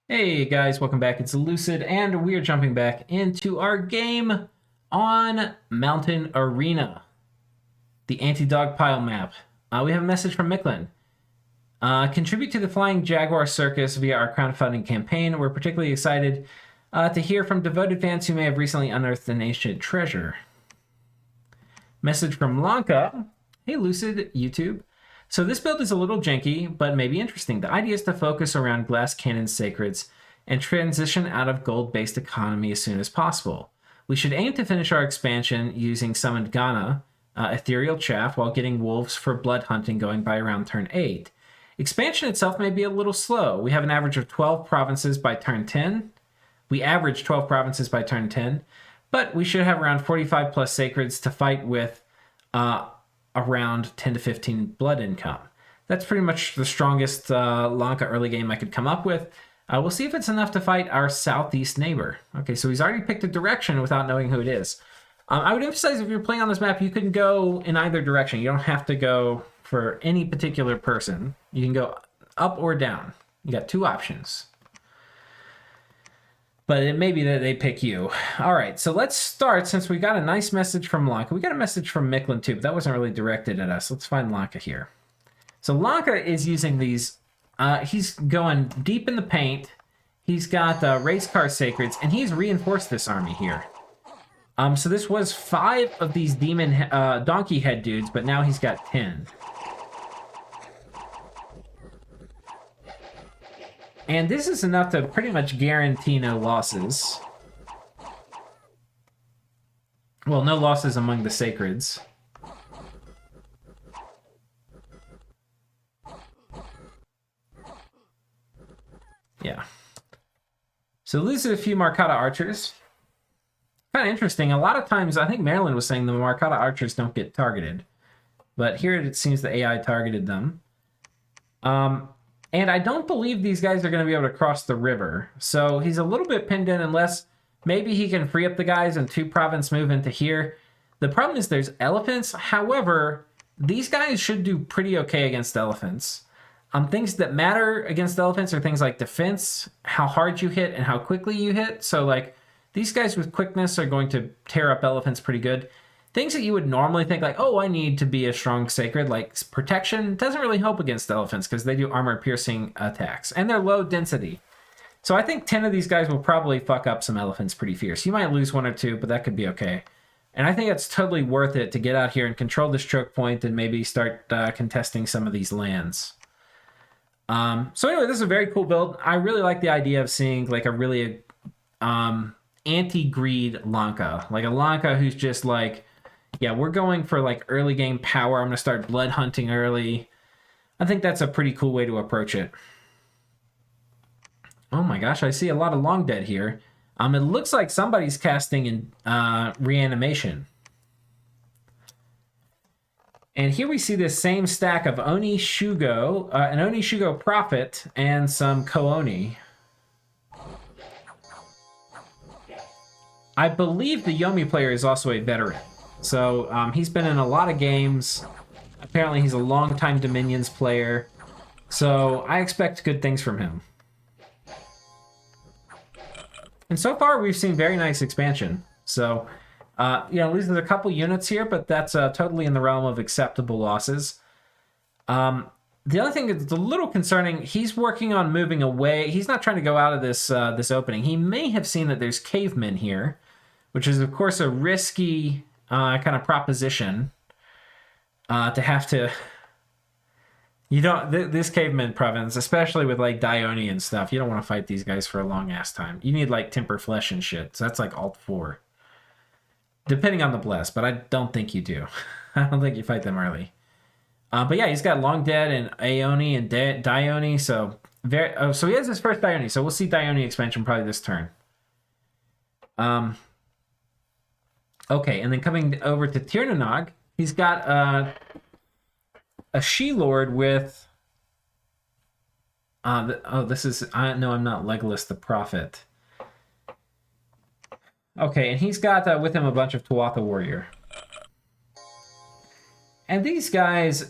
Hey guys, welcome back. It's Lucid, and we are jumping back into our game on Mountain Arena, the Anti-Dogpile map. We have a message from Micklin. Contribute to the Flying Jaguar Circus via our crowdfunding campaign. We're particularly excited to hear from devoted fans who may have recently unearthed an ancient treasure. Message from Lanka. Hey Lucid, YouTube. So this build is a little janky, but maybe interesting. The idea is to focus around glass cannon sacreds and transition out of gold-based economy as soon as possible. We should aim to finish our expansion using summoned Ghana, ethereal chaff, while getting wolves for blood hunting going by around turn 8. Expansion itself may be a little slow. We have an average of 12 provinces by turn 10. We average 12 provinces by turn 10, but we should have around 45 plus sacreds to fight with around 10 to 15 blood income. That's pretty much the strongest Lanka early game I could come up with. We'll see if it's enough to fight our southeast neighbor. Okay, so he's already picked a direction without knowing who it is. I would emphasize if you're playing on this map, you can go in either direction. You don't have to go for any particular person. You can go up or down. You got two options. But it may be that they pick you. All right, so let's start. Since we got a nice message from Lanka. We got a message from Micklin too, but that wasn't really directed at us. Let's find Lanka here. So Lanka is using these. He's going deep in the paint. He's got race car sacreds, and he's reinforced this army here. So this was 5 of these demon donkey head dudes, but now he's got 10. And this is enough to pretty much guarantee no losses. Well, no losses among the sacreds. Yeah. So loses a few Marcata archers. Kind of interesting. A lot of times, I think Maryland was saying the Marcata archers don't get targeted. But here it seems the AI targeted them. And I don't believe these guys are going to be able to cross the river. So he's a little bit pinned in unless maybe he can free up the guys and 2 province move into here. The problem is there's elephants. However, these guys should do pretty okay against elephants. Things that matter against elephants are things like defense, how hard you hit, and how quickly you hit. So like these guys with quickness are going to tear up elephants pretty good. Things that you would normally think like, oh, I need to be a strong sacred, like protection, doesn't really help against elephants because they do armor-piercing attacks, and they're low density. So I think 10 of these guys will probably fuck up some elephants pretty fierce. You might lose 1 or 2, but that could be okay. And I think it's totally worth it to get out here and control this choke point and maybe start contesting some of these lands. So anyway, this is a very cool build. I really like the idea of seeing like a really anti-greed Lanka. Like a Lanka who's just like, yeah, we're going for like early game power. I'm going to start blood hunting early. I think that's a pretty cool way to approach it. Oh my gosh, I see a lot of long dead here. It looks like somebody's casting in reanimation. And here we see this same stack of Oni Shugo, an Oni Shugo Prophet, and some Kooni. I believe the Yomi player is also a veteran. So he's been in a lot of games. Apparently he's a long-time Dominions player. So I expect good things from him. And so far we've seen very nice expansion. So, loses a couple units here, but that's totally in the realm of acceptable losses. The other thing that's a little concerning, he's working on moving away. He's not trying to go out of this this opening. He may have seen that there's cavemen here, which is, of course, a risky kind of proposition to have to... You don't... This caveman province, especially with, like, Dione and stuff, you don't want to fight these guys for a long-ass time. You need, like, temper flesh and shit, so that's, like, Alt 4. Depending on the bless, but I don't think you do. I don't think you fight them early. But yeah, he's got Long Dead and Aoni and Dione, so... so he has his first Dione, so we'll see Dione expansion probably this turn. Okay, and then coming over to Tiernanag, he's got a She-Lord with... this is... No, I'm not Legolas the Prophet. Okay, and he's got with him a bunch of Tuatha Warrior. And these guys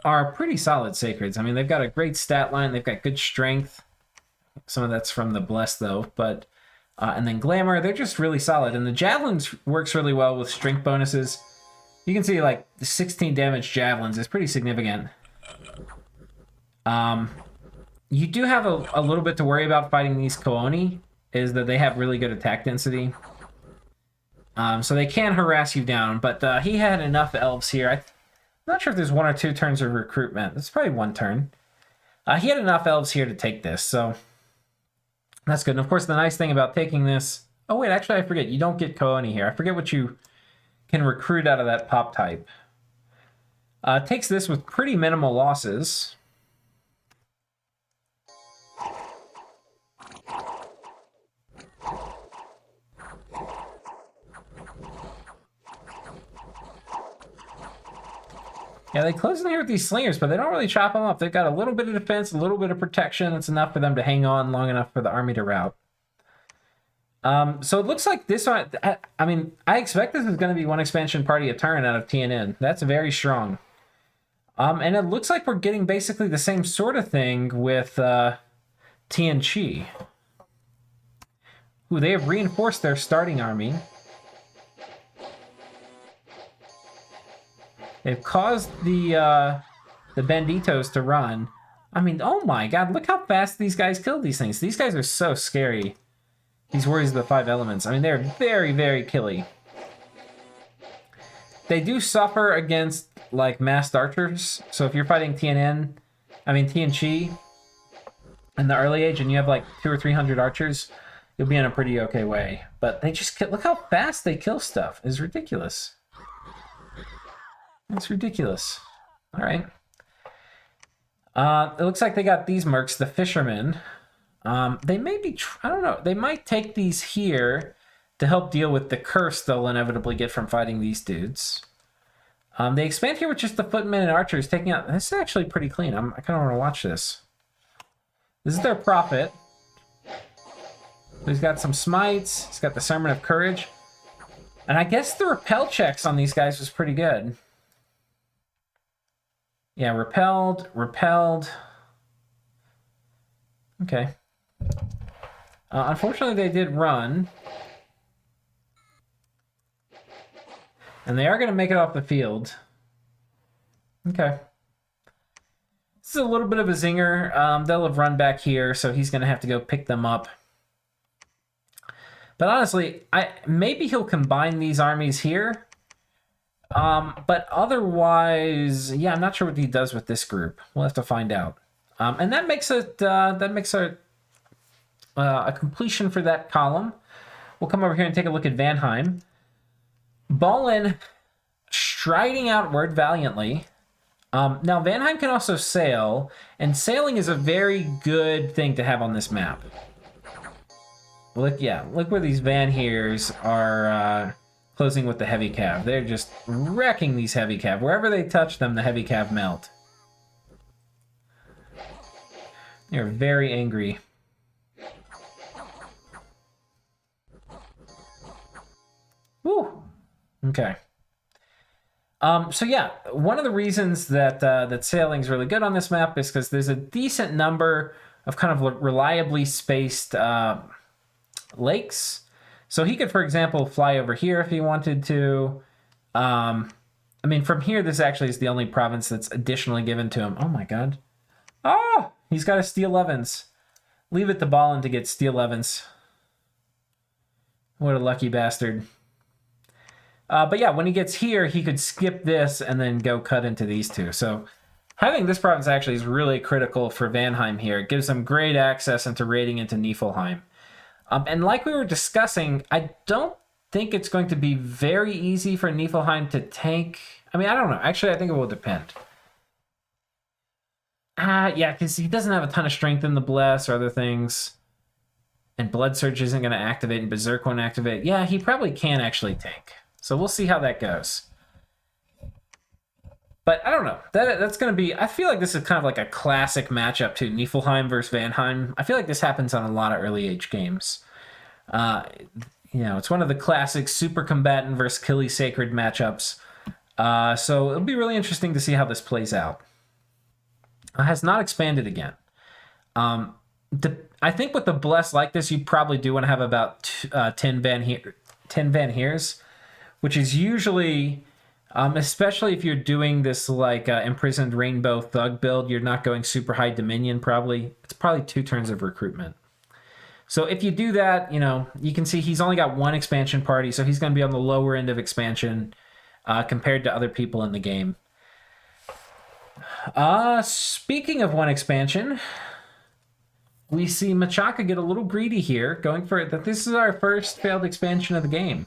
are pretty solid sacreds. I mean, they've got a great stat line. They've got good strength. Some of that's from the Bless, though. But and then Glamour, they're just really solid. And the Javelins works really well with strength bonuses. You can see, like, the 16 damage Javelins is pretty significant. You do have a little bit to worry about fighting these Kooni, is that they have really good attack density. So they can harass you down, but he had enough elves here. I'm not sure if there's 1 or 2 turns of recruitment. It's probably 1 turn. He had enough elves here to take this, so that's good. And of course, the nice thing about taking this... Oh wait, actually I forget. You don't get Kooni here. I forget what you can recruit out of that pop type. Takes this with pretty minimal losses. Yeah, they close in here with these slingers, but they don't really chop them up. They've got a little bit of defense, a little bit of protection. It's enough for them to hang on long enough for the army to rout. So it looks like this one... I mean, I expect this is going to be 1 expansion party a turn out of Tiananag. That's very strong. And it looks like we're getting basically the same sort of thing with Tianchi. Ooh, they have reinforced their starting army. They've caused the Banditos to run. I mean, oh my god, look how fast these guys kill these things. These guys are so scary. These warriors of the 5 elements. I mean, they're very, very killy. They do suffer against, like, massed archers. So if you're fighting Tianchi in the early age and you have, like, 200 or 300 archers, you'll be in a pretty okay way. But they just kill, look how fast they kill stuff. It's ridiculous. It's ridiculous. All right. It looks like they got these mercs, the fishermen. They may be, I don't know, they might take these here to help deal with the curse they'll inevitably get from fighting these dudes. They expand here with just the footmen and archers taking out, this is actually pretty clean. I kind of want to watch this. This is their prophet. He's got some smites, he's got the Sermon of Courage. And I guess the repel checks on these guys was pretty good. Yeah, repelled. Okay. Unfortunately, they did run. And they are going to make it off the field. Okay. This is a little bit of a zinger. They'll have run back here, so he's going to have to go pick them up. But honestly, maybe he'll combine these armies here. But otherwise, yeah, I'm not sure what he does with this group. We'll have to find out. And that makes it a completion for that column. We'll come over here and take a look at Vanheim. Balin striding outward valiantly. Now, Vanheim can also sail, and sailing is a very good thing to have on this map. Look where these Vanheers are closing with the heavy cav. They're just wrecking these heavy cav. Wherever they touch them, the heavy cav melt. They're very angry. Woo! Okay. So yeah, one of the reasons that that sailing is really good on this map is because there's a decent number of kind of reliably spaced lakes. So he could, for example, fly over here if he wanted to. I mean, from here, this actually is the only province that's additionally given to him. Oh my god. Oh! He's got a Steel Evans. Leave it to Balin to get Steel Evans. What a lucky bastard. But yeah, when he gets here, he could skip this and then go cut into these two. So having this province actually is really critical for Vanheim here. It gives them great access into raiding into Nifelheim. And like we were discussing, I don't think it's going to be very easy for Nifelheim to tank. I mean, I don't know. Actually, I think it will depend. Yeah, because he doesn't have a ton of strength in the Bless or other things. And Blood Surge isn't going to activate and Berserk won't activate. Yeah, he probably can actually tank. So we'll see how that goes. But I don't know. That's going to be... I feel like this is kind of like a classic matchup too. Nifelheim versus Vanheim. I feel like this happens on a lot of early age games. You know, it's one of the classic super combatant versus Killy Sacred matchups. So it'll be really interesting to see how this plays out. Has not expanded again. I think with the Bless like this, you probably do want to have about 10 Van Heers, which is usually, especially if you're doing this like Imprisoned Rainbow Thug build, you're not going super high Dominion probably. It's probably 2 turns of recruitment. So if you do that, you know, you can see he's only got 1 expansion party, so he's going to be on the lower end of expansion compared to other people in the game. Speaking of 1 expansion, we see Machaka get a little greedy here, going for it. That this is our first failed expansion of the game.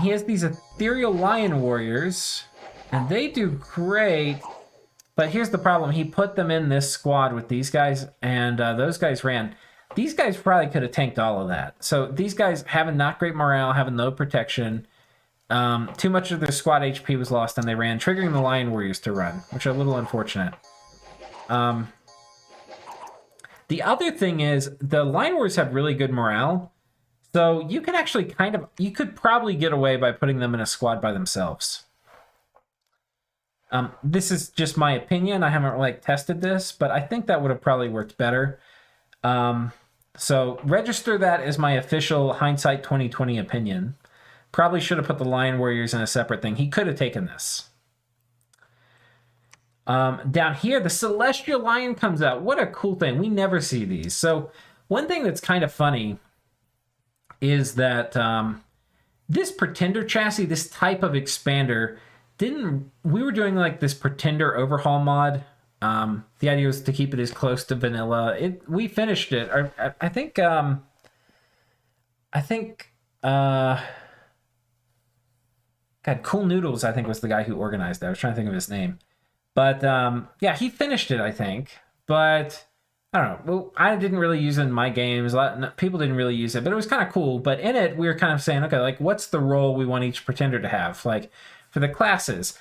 He has these Ethereal Lion Warriors, and they do great. But here's the problem. He put them in this squad with these guys, and those guys ran. These guys probably could have tanked all of that. So these guys having not great morale, having no protection. Too much of their squad HP was lost, and they ran, triggering the Lion Warriors to run, which are a little unfortunate. The other thing is, the Lion Warriors have really good morale, so you can actually you could probably get away by putting them in a squad by themselves. This is just my opinion. I haven't like tested this, but I think that would have probably worked better. So register that as my official hindsight 2020 opinion. Probably should have put the Lion Warriors in a separate thing. He could have taken this. Down here, the Celestial Lion comes out. What a cool thing. We never see these. So one thing that's kind of funny is that this Pretender chassis, this type of expander, we were doing like this Pretender overhaul mod. The idea was to keep it as close to vanilla. We finished it. I think God, Cool Noodles, I think, was the guy who organized that. I was trying to think of his name. But, yeah, he finished it, I think. But, I don't know. Well, I didn't really use it in my games. People didn't really use it. But it was kind of cool. But in it, we were kind of saying, okay, like, what's the role we want each Pretender to have? Like, for the classes.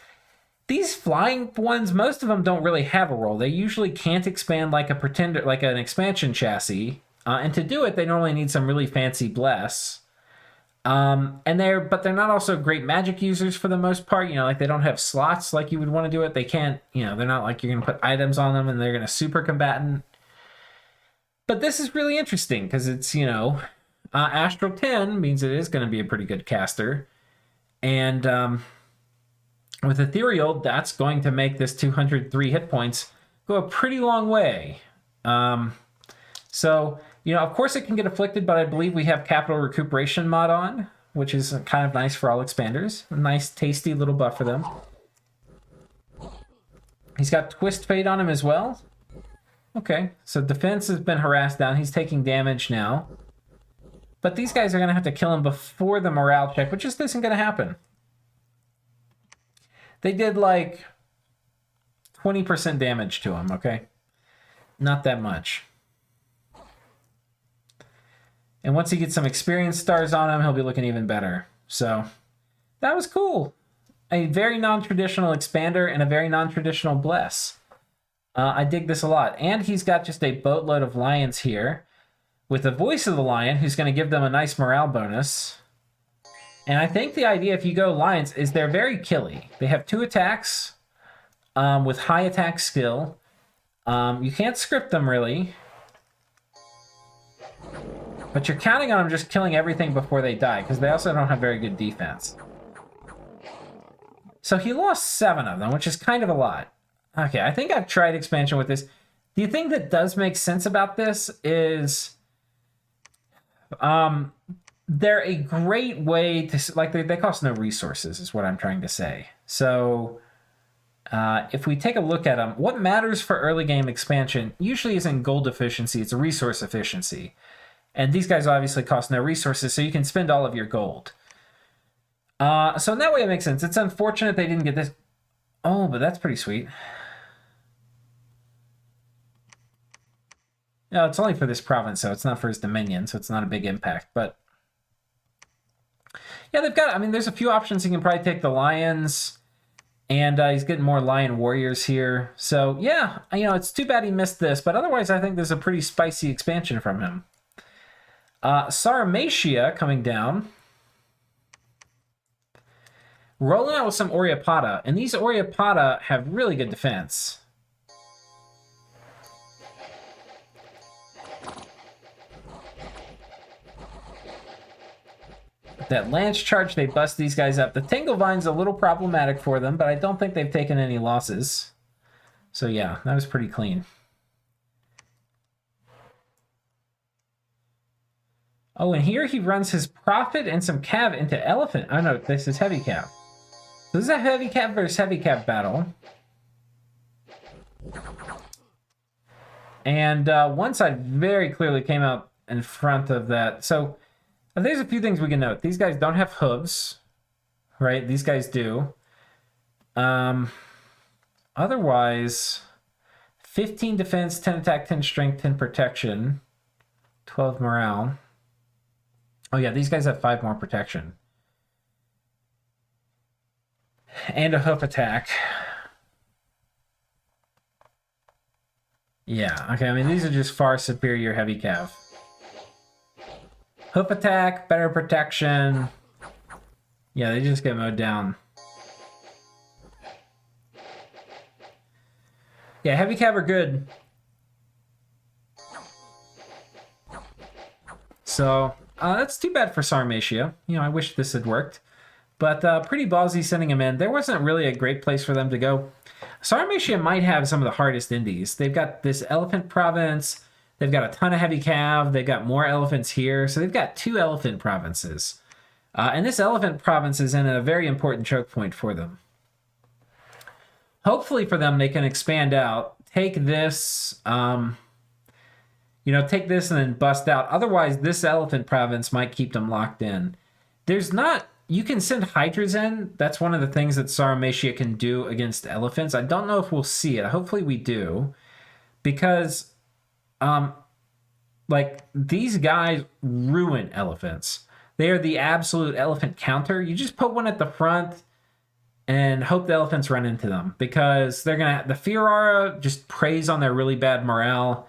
These flying ones, most of them don't really have a role. They usually can't expand like a Pretender, like an expansion chassis. And to do it, they normally need some really fancy bless. But they're not also great magic users for the most part. You know, like they don't have slots like you would want to do it. They can't, you know, they're not like you're going to put items on them and they're going to super combatant. But this is really interesting because it's, you know, Astral 10 means it is going to be a pretty good caster. And with Ethereal, that's going to make this 203 hit points go a pretty long way. So, you know, of course it can get afflicted, but I believe we have Capital Recuperation mod on, which is kind of nice for all expanders. A nice, tasty little buff for them. He's got Twist Fate on him as well. Okay, so defense has been harassed down. He's taking damage now. But these guys are going to have to kill him before the morale check, which just isn't going to happen. They did like 20% damage to him, okay? Not that much. And once he gets some experience stars on him, he'll be looking even better. So that was cool. A very non-traditional expander and a very non-traditional bless. I dig this a lot. And he's got just a boatload of lions here with the voice of the lion, who's going to give them a nice morale bonus. And I think the idea, if you go lions, is they're very killy. They have 2 attacks with high attack skill. You can't script them, really. But you're counting on them just killing everything before they die, because they also don't have very good defense. So he lost 7 of them, which is kind of a lot. Okay, I think I've tried expansion with this. The thing that does make sense about this is they're a great way to, like, they cost no resources, is what I'm trying to say. So if we take a look at them, what matters for early game expansion usually isn't gold efficiency, it's resource efficiency. And these guys obviously cost no resources, so you can spend all of your gold. So in that way it makes sense. It's unfortunate they didn't get this. Oh, but that's pretty sweet. No, it's only for this province, so it's not for his dominion, so it's not a big impact. But yeah, they've got, I mean, there's a few options. He can probably take the lions, and he's getting more lion warriors here. So yeah, you know, it's too bad he missed this, but otherwise I think there's a pretty spicy expansion from him. Sarmatia coming down. Rolling out with some Oreopata, and these Oreopata have really good defense. That lance charge, they bust these guys up. The Tinglevine's a little problematic for them, but I don't think they've taken any losses. So yeah, that was pretty clean. Oh, and here he runs his Prophet and some Cav into Elephant. Oh no, this is Heavy Cav. This is a Heavy Cav versus Heavy Cav battle. And one side very clearly came out in front of that. So there's a few things we can note. These guys don't have hooves, right? These guys do. Otherwise, 15 defense, 10 attack, 10 strength, 10 protection, 12 morale. Oh yeah, these guys have 5 more protection. And a hoof attack. Yeah, okay, I mean, these are just far superior heavy cav. Hoof attack, better protection. Yeah, they just get mowed down. Yeah, heavy cav are good. So, that's too bad for Sarmatia. You know, I wish this had worked. But pretty ballsy sending him in. There wasn't really a great place for them to go. Sarmatia might have some of the hardest indies. They've got this elephant province. They've got a ton of heavy cav. They've got more elephants here. So they've got 2 elephant provinces. And this elephant province is in a very important choke point for them. Hopefully for them, they can expand out. Take this... take this and then bust out. Otherwise, this elephant province might keep them locked in. There's not... You can send Hydras in. That's one of the things that Sarmatia can do against elephants. I don't know if we'll see it. Hopefully we do. Because, these guys ruin elephants. They are the absolute elephant counter. You just put one at the front and hope the elephants run into them. Because they're going to... The Fear Aura just preys on their really bad morale.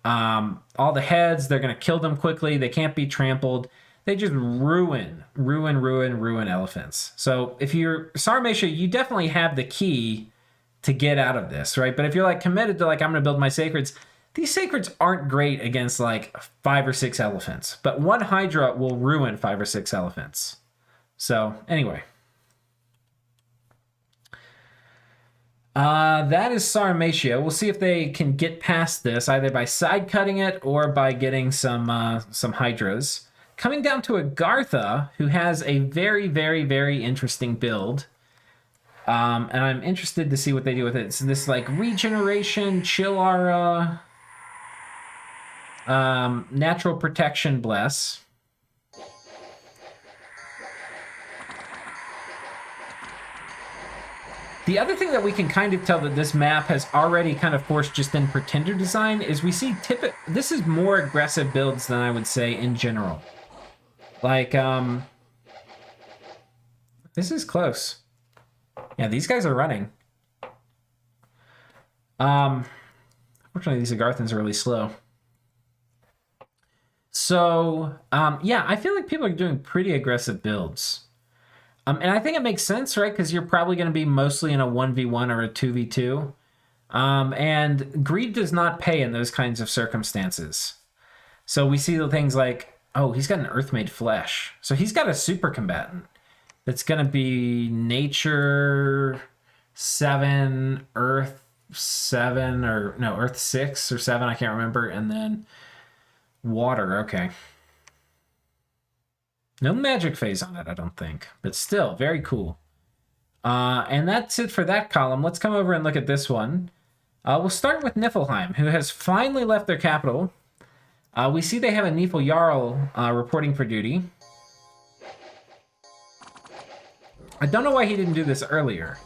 All the heads, they're going to kill them quickly. They can't be trampled. They just ruin elephants. So if you're Sarmatia, you definitely have the key to get out of this, right? But if you're committed to I'm going to build my sacreds, these sacreds aren't great against 5 or 6 elephants. But one Hydra will ruin 5 or 6 elephants. So anyway. That is Sarmatia. We'll see if they can get past this, either by side cutting it or by getting some Hydras. Coming down to Agartha, who has a very, very, very interesting build. And I'm interested to see what they do with it. So this regeneration, chill aura, natural protection bless. The other thing that we can kind of tell that this map has already kind of forced just in Pretender design is we see this is more aggressive builds than I would say in general. This is close. Yeah, these guys are running. Unfortunately, these Agarthans are really slow. So, yeah, I feel like people are doing pretty aggressive builds. And I think it makes sense, right? Because you're probably going to be mostly in a 1v1 or a 2v2. And greed does not pay in those kinds of circumstances. So we see the things oh, he's got an Earth-made flesh. So he's got a super combatant. That's going to be Nature 7, Earth 7, or no, Earth 6 or 7, I can't remember. And then Water, okay. No magic phase on it, I don't think. But still, very cool. And that's it for that column. Let's come over and look at this one. We'll start with Nifelheim, who has finally left their capital. We see they have a Nifl Jarl reporting for duty. I don't know why he didn't do this earlier.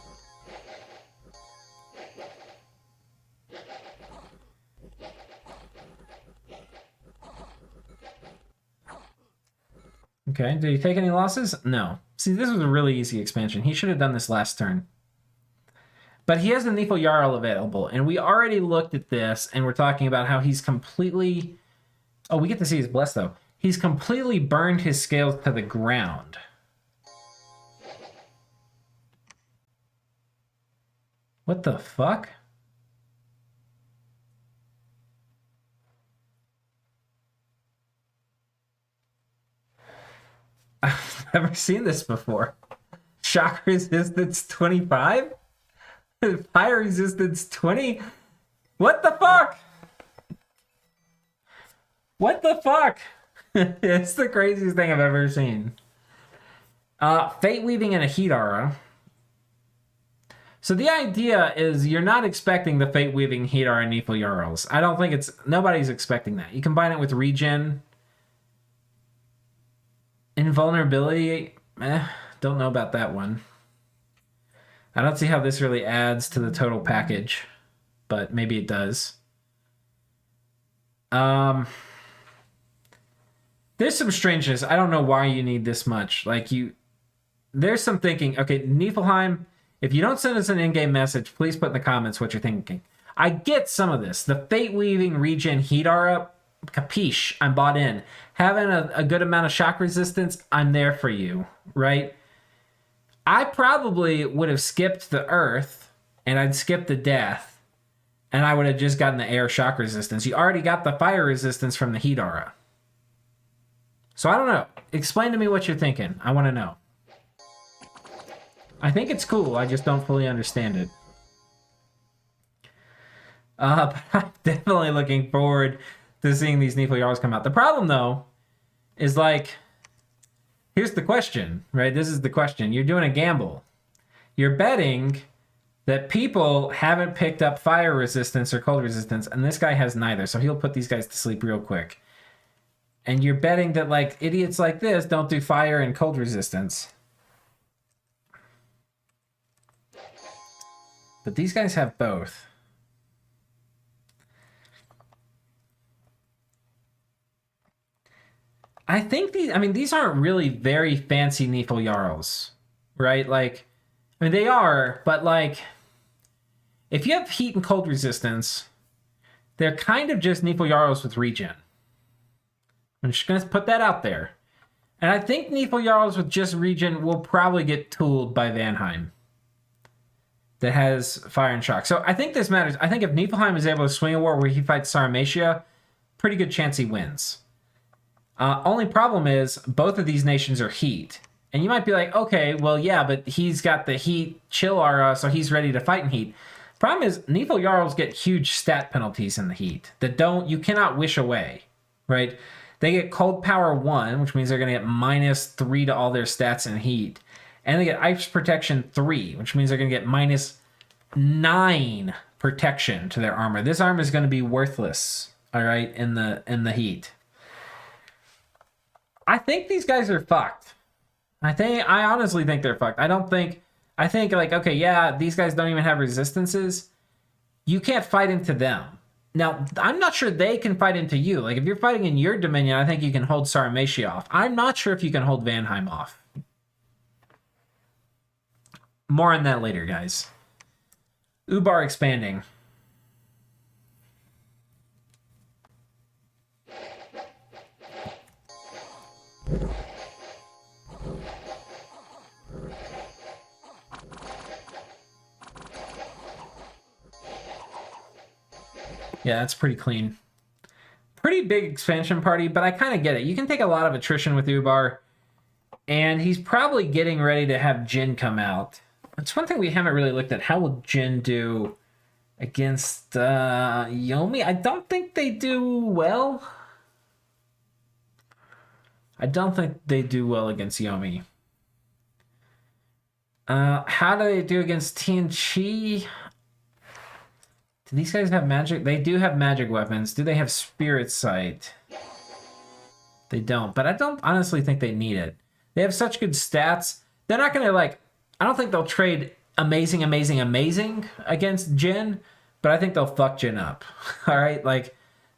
Okay, did he take any losses? No. See, this was a really easy expansion. He should have done this last turn. But he has the Nifl Jarl available, and we already looked at this, and we're talking about how he's completely... Oh, we get to see his bless, though. He's completely burned his scales to the ground. What the fuck? never seen this before. Shock resistance 25? Fire resistance 20? What the fuck? What the fuck? It's the craziest thing I've ever seen. Fate Weaving and a Heat Aura. So the idea is you're not expecting the Fate Weaving Heat Aura Nifl Jarls. I don't think it's... Nobody's expecting that. You combine it with regen. Invulnerability. Don't know about that one. I don't see how this really adds to the total package. But maybe it does. There's some strangeness. I don't know why you need this much. Like, there's some thinking. Okay, Nifelheim, if you don't send us an in-game message, please put in the comments what you're thinking. I get some of this. The Fate Weaving regen heat aura, capiche, I'm bought in. Having a good amount of shock resistance, I'm there for you, right? I probably would have skipped the earth, and I'd skip the death, and I would have just gotten the air shock resistance. You already got the fire resistance from the heat aura. So I don't know. Explain to me what you're thinking. I want to know. I think it's cool. I just don't fully understand it. But I'm definitely looking forward to seeing these Nifl Jarls come out. The problem, though, is like, here's the question, right? This is the question. You're doing a gamble. You're betting that people haven't picked up fire resistance or cold resistance, and this guy has neither. So he'll put these guys to sleep real quick. And you're betting that, like, idiots like this don't do fire and cold resistance. But these guys have both. I think these aren't really very fancy Nifl Jarls, right? Like, I mean, they are, but, like, if you have heat and cold resistance, they're kind of just Nifl Jarls with regen. I'm just going to put that out there. And I think Nifl Jarls with just regen will probably get tooled by Vanheim. That has fire and shock. So I think this matters. I think if Nifelheim is able to swing a war where he fights Sarmatia, pretty good chance he wins. Only problem is both of these nations are heat. And you might be like, okay, well, yeah, but he's got the heat chill aura, so he's ready to fight in heat. Problem is, Nifl Jarls get huge stat penalties in the heat that you cannot wish away, right? They get cold power 1, which means they're going to get -3 to all their stats in heat. And they get ice protection 3, which means they're going to get -9 protection to their armor. This armor is going to be worthless, all right, in the heat. I think these guys are fucked. I honestly think they're fucked. I think like, okay, yeah, these guys don't even have resistances. You can't fight into them. Now, I'm not sure they can fight into you. Like, if you're fighting in your dominion, I think you can hold Sarmatia off. I'm not sure if you can hold Vanheim off. More on that later, guys. Ubar expanding. Yeah, that's pretty clean. Pretty big expansion party, but I kind of get it. You can take a lot of attrition with Ubar, and he's probably getting ready to have Jin come out. It's one thing we haven't really looked at. How will Jin do against Yomi? I don't think they do well. I don't think they do well against Yomi. How do they do against Tianchi? Do these guys have magic? They do have magic weapons. Do they have Spirit Sight? They don't, but I don't honestly think they need it. They have such good stats. They're not going to, like, I don't think they'll trade amazing against Jin, but I think they'll fuck Jin up. All right? Like,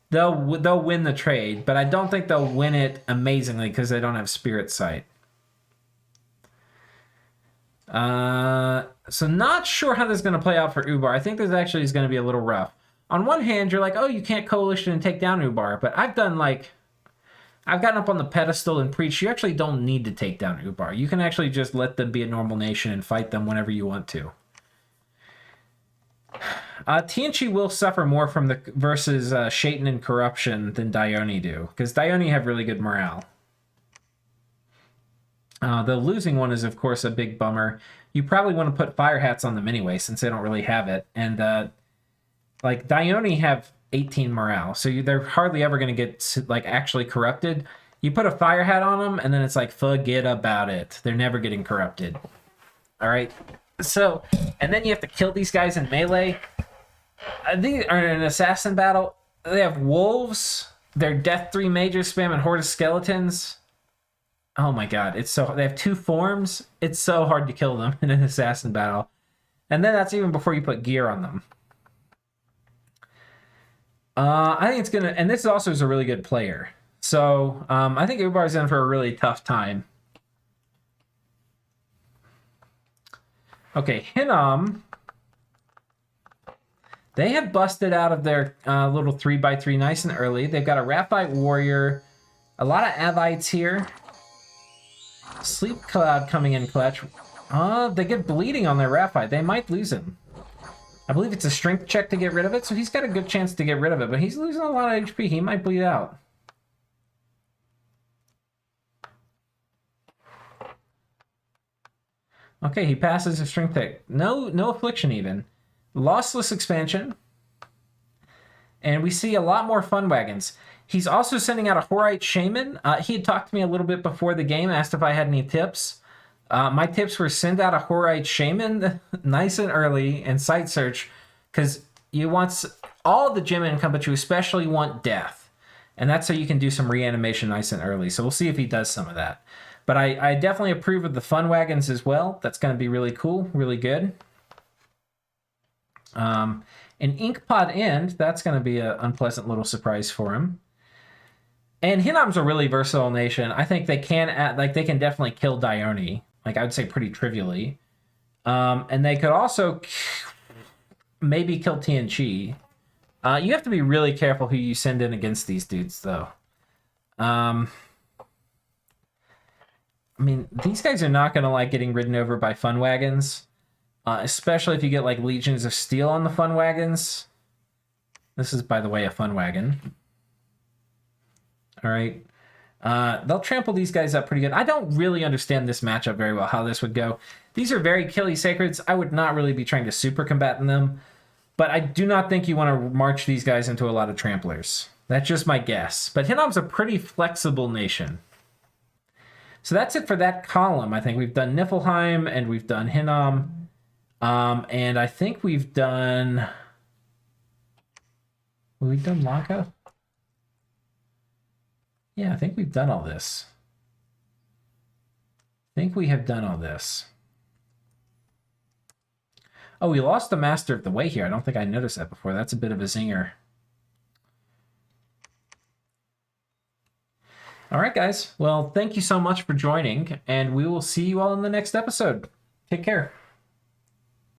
they'll win the trade, but I don't think they'll win it amazingly because they don't have Spirit Sight. So not sure how this is going to play out for Ubar. I think this actually is going to be a little rough. On one hand, you're like, oh, you can't coalition and take down Ubar, but I've gotten up on the pedestal and preached, you actually don't need to take down Ubar. You can actually just let them be a normal nation and fight them whenever you want to. Tianchi will suffer more from the versus Shaitan and Corruption than Dione do, because Dione have really good morale. The losing one is, of course, a big bummer. You probably want to put fire hats on them anyway, since they don't really have it. And like Dione have 18 morale, so they're hardly ever going to get like actually corrupted. You put a fire hat on them, and then it's like forget about it. They're never getting corrupted. All right. So, and then you have to kill these guys in melee. These are in an assassin battle. They have wolves. They're Death 3 mages spamming horde of skeletons. Oh my god, it's so... They have 2 forms. It's so hard to kill them in an assassin battle. And then that's even before you put gear on them. I think it's gonna... And this also is a really good player. So, I think Ubar's in for a really tough time. Okay, Hinom... They have busted out of their little 3x3 nice and early. They've got a Rapite Warrior. A lot of Avites here. Sleep Cloud coming in clutch. They get bleeding on their Rapite. They might lose him. I believe it's a strength check to get rid of it, so he's got a good chance to get rid of it, but he's losing a lot of HP. He might bleed out. Okay, he passes a strength check. No affliction even. Lossless expansion. And we see a lot more fun wagons. He's also sending out a Horite Shaman. He had talked to me a little bit before the game, asked if I had any tips. My tips were send out a Horite Shaman nice and early and site search, because you want all the gem income, but you especially want death. And that's how you can do some reanimation nice and early. So we'll see if he does some of that. But I definitely approve of the fun wagons as well. That's going to be really cool, really good. An Inkpot End, that's going to be an unpleasant little surprise for him. And Hinom's a really versatile nation. I think they can they can definitely kill Dione. Like, I would say pretty trivially. And they could also maybe kill Tianchi. You have to be really careful who you send in against these dudes, though. I mean, these guys are not going to like getting ridden over by fun wagons. Especially if you get, like, Legions of Steel on the fun wagons. This is, by the way, a fun wagon. All right. They'll trample these guys up pretty good. I don't really understand this matchup very well, how this would go. These are very killy sacreds. I would not really be trying to super combat in them. But I do not think you want to march these guys into a lot of tramplers. That's just my guess. But Hinom's a pretty flexible nation. So that's it for that column. I think we've done Nifelheim and we've done Hinom. And I think we've done Lanka? Yeah, I think we've done all this. I think we have done all this. Oh, we lost the Master of the Way here. I don't think I noticed that before. That's a bit of a zinger. All right, guys. Well, thank you so much for joining, and we will see you all in the next episode. Take care.